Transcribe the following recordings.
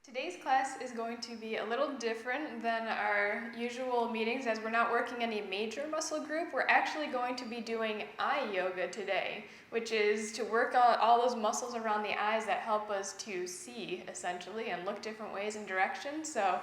Today's class is going to be a little different than our usual meetings as we're not working any major muscle group. We're actually going to be doing eye yoga today, which is to work on all those muscles around the eyes that help us to see, essentially, and look different ways and directions. So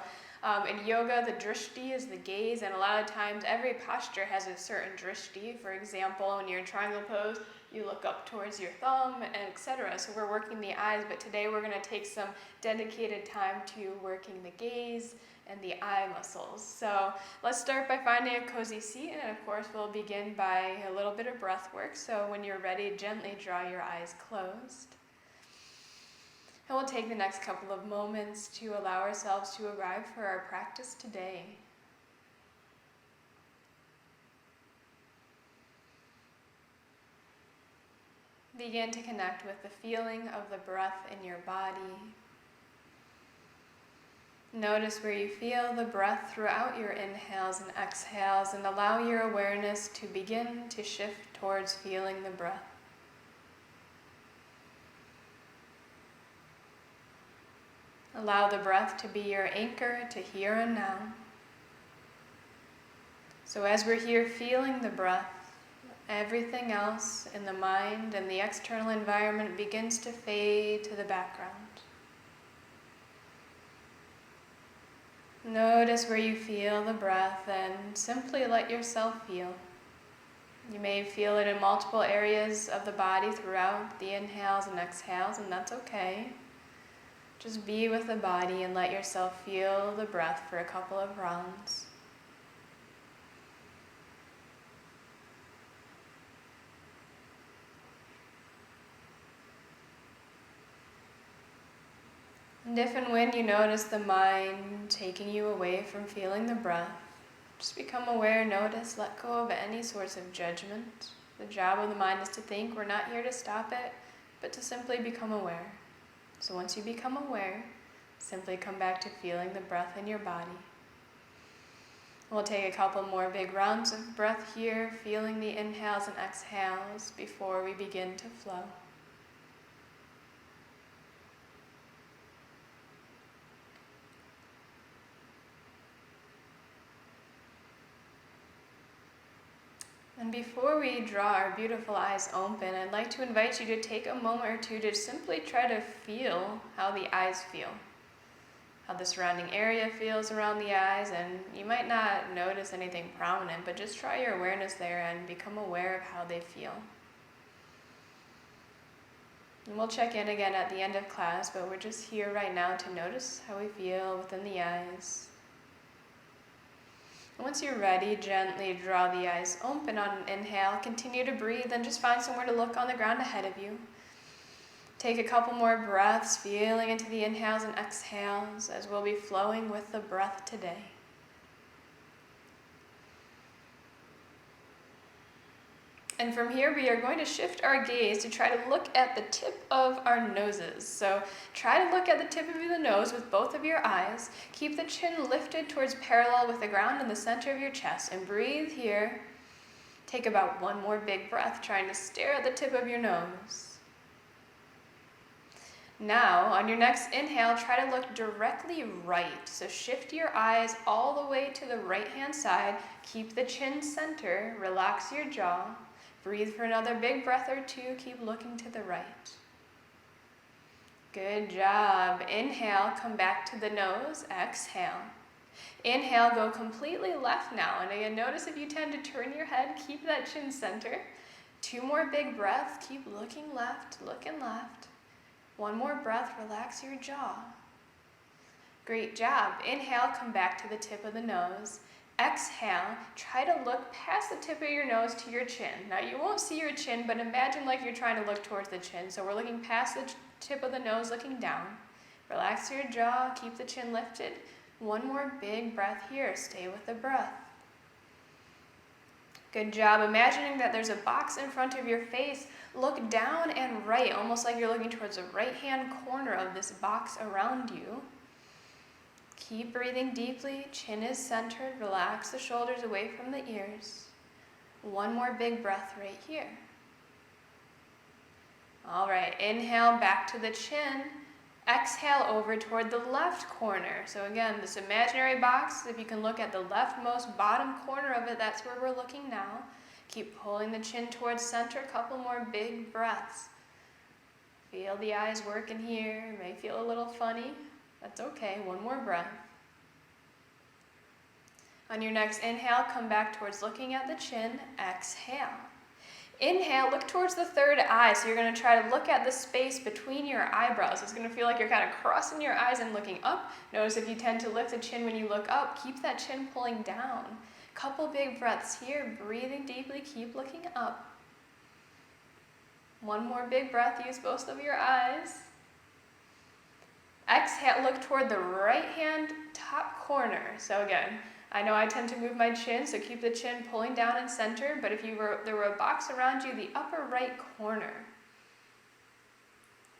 in yoga, the drishti is the gaze, and a lot of times every posture has a certain drishti. For example, when you're in triangle pose, you look up towards your thumb, and etc. So we're working the eyes, but today we're going to take some dedicated time to working the gaze and the eye muscles. So let's start by finding a cozy seat, and of course we'll begin by a little bit of breath work. So when you're ready, gently draw your eyes closed. And we'll take the next couple of moments to allow ourselves to arrive for our practice today. Begin to connect with the feeling of the breath in your body. Notice where you feel the breath throughout your inhales and exhales, and allow your awareness to begin to shift towards feeling the breath. Allow the breath to be your anchor to here and now. So as we're here feeling the breath, everything else in the mind and the external environment begins to fade to the background. Notice where you feel the breath and simply let yourself feel. You may feel it in multiple areas of the body throughout the inhales and exhales, and that's okay. Just be with the body and let yourself feel the breath for a couple of rounds. And if and when you notice the mind taking you away from feeling the breath, just become aware, notice, let go of any sorts of judgment. The job of the mind is to think. We're not here to stop it, but to simply become aware. So once you become aware, simply come back to feeling the breath in your body. We'll take a couple more big rounds of breath here, feeling the inhales and exhales before we begin to flow. And before we draw our beautiful eyes open, I'd like to invite you to take a moment or two to simply try to feel how the eyes feel, how the surrounding area feels around the eyes, and you might not notice anything prominent, but just try your awareness there and become aware of how they feel. And we'll check in again at the end of class, but we're just here right now to notice how we feel within the eyes. Once you're ready, gently draw the eyes open on an inhale. Continue to breathe and just find somewhere to look on the ground ahead of you. Take a couple more breaths, feeling into the inhales and exhales as we'll be flowing with the breath today. And from here, we are going to shift our gaze to try to look at the tip of our noses. So try to look at the tip of the nose with both of your eyes. Keep the chin lifted towards parallel with the ground in the center of your chest. And breathe here. Take about one more big breath, trying to stare at the tip of your nose. Now, on your next inhale, try to look directly right. So shift your eyes all the way to the right-hand side. Keep the chin center. Relax your jaw. Breathe for another big breath or two. Keep looking to the right. Good job. Inhale, come back to the nose. Exhale. Inhale, go completely left now. And again, notice if you tend to turn your head, keep that chin center. Two more big breaths. Keep looking left, looking left. One more breath, relax your jaw. Great job. Inhale, come back to the tip of the nose. Exhale, try to look past the tip of your nose to your chin. Now you won't see your chin, but imagine like you're trying to look towards the chin. So we're looking past the tip of the nose, looking down. Relax your jaw, keep the chin lifted. One more big breath here, stay with the breath. Good job. Imagining that there's a box in front of your face. Look down and right, almost like you're looking towards the right-hand corner of this box around you. Keep breathing deeply, chin is centered, relax the shoulders away from the ears. One more big breath right here. All right, inhale back to the chin. Exhale over toward the left corner. So again, this imaginary box, if you can look at the leftmost bottom corner of it, that's where we're looking now. Keep pulling the chin towards center, a couple more big breaths. Feel the eyes working here. It may feel a little funny. That's okay, one more breath. On your next inhale, come back towards looking at the chin. Exhale. Inhale, look towards the third eye. So you're going to try to look at the space between your eyebrows. It's going to feel like you're kind of crossing your eyes and looking up. Notice if you tend to lift the chin when you look up, keep that chin pulling down. Couple big breaths here, breathing deeply, keep looking up. One more big breath, use both of your eyes. Exhale, look toward the right hand top corner. So again, I know I tend to move my chin, so keep the chin pulling down and center, but if there were a box around you, the upper right corner.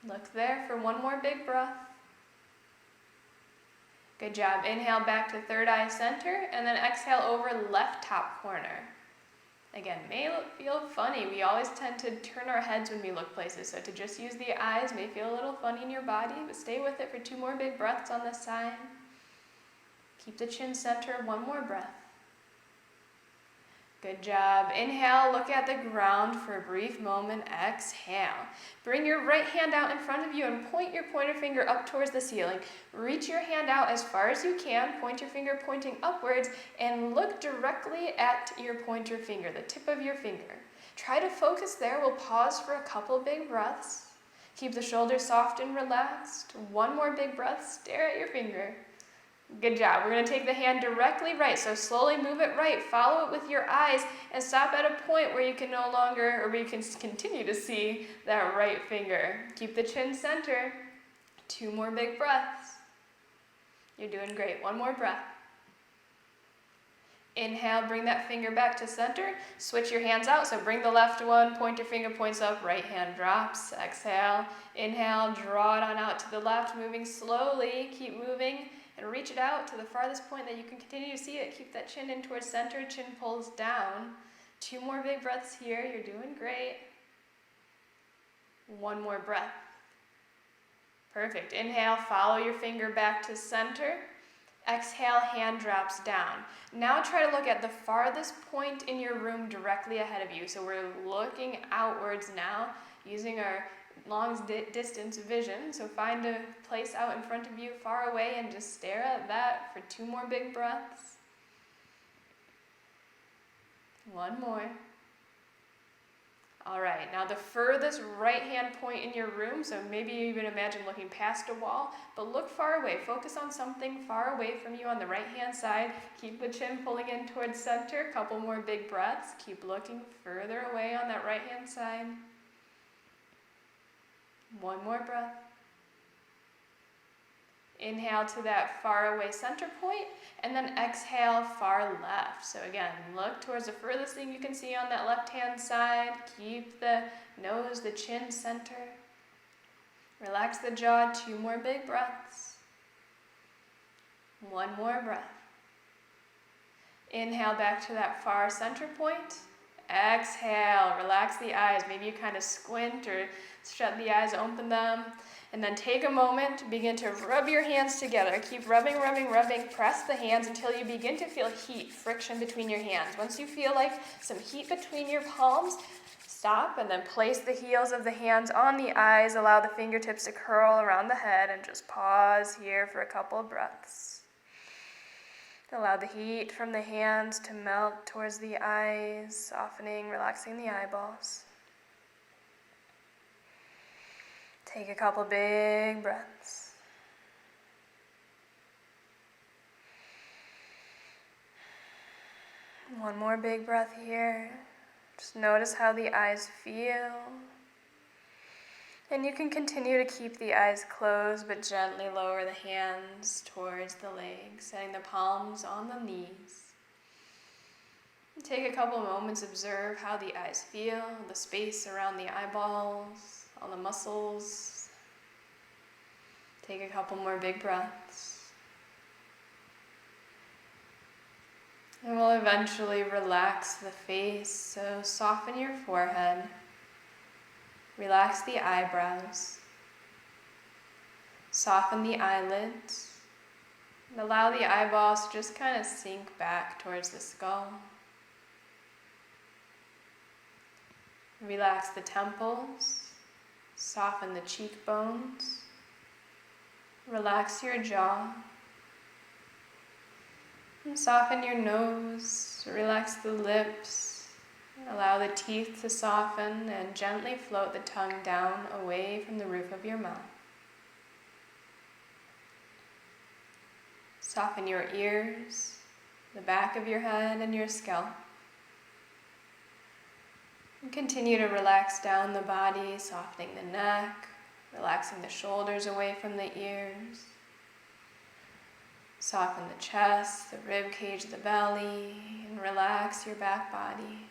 Look there for one more big breath. Good job. Inhale back to third eye center, and then exhale over left top corner. Again, may feel funny. We always tend to turn our heads when we look places, so to just use the eyes may feel a little funny in your body, but stay with it for two more big breaths on this side. Keep the chin center, one more breath. Good job. Inhale, look at the ground for a brief moment. Exhale. Bring your right hand out in front of you and point your pointer finger up towards the ceiling. Reach your hand out as far as you can. Point your finger pointing upwards and look directly at your pointer finger, the tip of your finger. Try to focus there. We'll pause for a couple big breaths. Keep the shoulders soft and relaxed. One more big breath. Stare at your finger. Good job. We're going to take the hand directly right. So slowly move it right. Follow it with your eyes and stop at a point where you can no longer, or where you can continue to see that right finger. Keep the chin center. Two more big breaths. You're doing great. One more breath. Inhale, bring that finger back to center. Switch your hands out. So bring the left one, pointer finger points up, right hand drops. Exhale. Inhale, draw it on out to the left, moving slowly. Keep moving. And reach it out to the farthest point that you can continue to see it. Keep that chin in towards center, chin pulls down. Two more big breaths here, you're doing great. One more breath. Perfect. Inhale, follow your finger back to center. Exhale, hand drops down. Now try to look at the farthest point in your room directly ahead of you. So we're looking outwards now, using our long distance vision. So find a place out in front of you far away and just stare at that for two more big breaths. One more. All right, now the furthest right hand point in your room, so maybe you even imagine looking past a wall, but look far away. Focus on something far away from you on the right hand side. Keep the chin pulling in towards center. Couple more big breaths. Keep looking further away on that right hand side. One more breath. Inhale to that far away center point, and then exhale far left. So again, look towards the furthest thing you can see on that left hand side. Keep the nose, the chin center. Relax the jaw, two more big breaths. One more breath. Inhale back to that far center point. Exhale, relax the eyes. Maybe you kind of squint or shut the eyes, open them. And then take a moment, begin to rub your hands together. Keep rubbing, rubbing, rubbing. Press the hands until you begin to feel heat, friction between your hands. Once you feel like some heat between your palms, stop and then place the heels of the hands on the eyes. Allow the fingertips to curl around the head and just pause here for a couple of breaths. Allow the heat from the hands to melt towards the eyes, softening, relaxing the eyeballs. Take a couple big breaths. One more big breath here. Just notice how the eyes feel. And you can continue to keep the eyes closed, but gently lower the hands towards the legs, setting the palms on the knees. Take a couple moments, observe how the eyes feel, the space around the eyeballs, all the muscles. Take a couple more big breaths. And we'll eventually relax the face, so soften your forehead. Relax the eyebrows. Soften the eyelids and allow the eyeballs to just kind of sink back towards the skull. Relax the temples, soften the cheekbones, relax your jaw, and soften your nose, relax the lips, allow the teeth to soften and gently float the tongue down away from the roof of your mouth. Soften your ears, the back of your head, and your scalp. And continue to relax down the body, softening the neck, relaxing the shoulders away from the ears. Soften the chest, the rib cage, the belly, and relax your back body.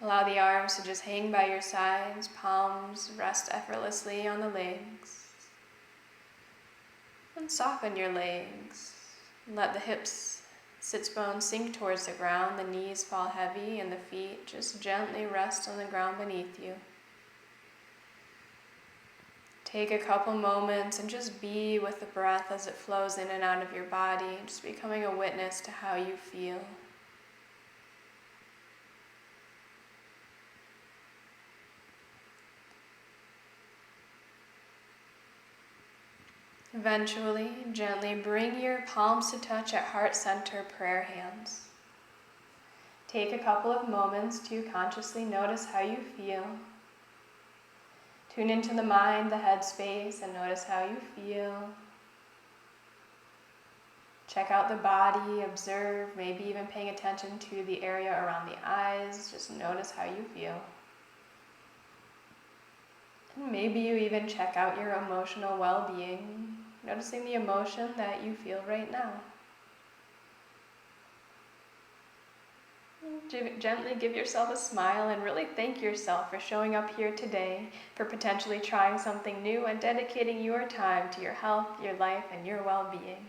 Allow the arms to just hang by your sides, palms rest effortlessly on the legs. And soften your legs. Let the hips, sits bones sink towards the ground, the knees fall heavy, and the feet just gently rest on the ground beneath you. Take a couple moments and just be with the breath as it flows in and out of your body, just becoming a witness to how you feel. Eventually, gently bring your palms to touch at heart center prayer hands. Take a couple of moments to consciously notice how you feel. Tune into the mind, the head space, and notice how you feel. Check out the body, observe, maybe even paying attention to the area around the eyes. Just notice how you feel. And maybe you even check out your emotional well-being, noticing the emotion that you feel right now. Gently give yourself a smile and really thank yourself for showing up here today, for potentially trying something new and dedicating your time to your health, your life, and your well-being.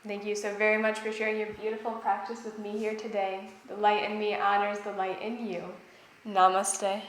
Thank you so very much for sharing your beautiful practice with me here today. The light in me honors the light in you. Namaste.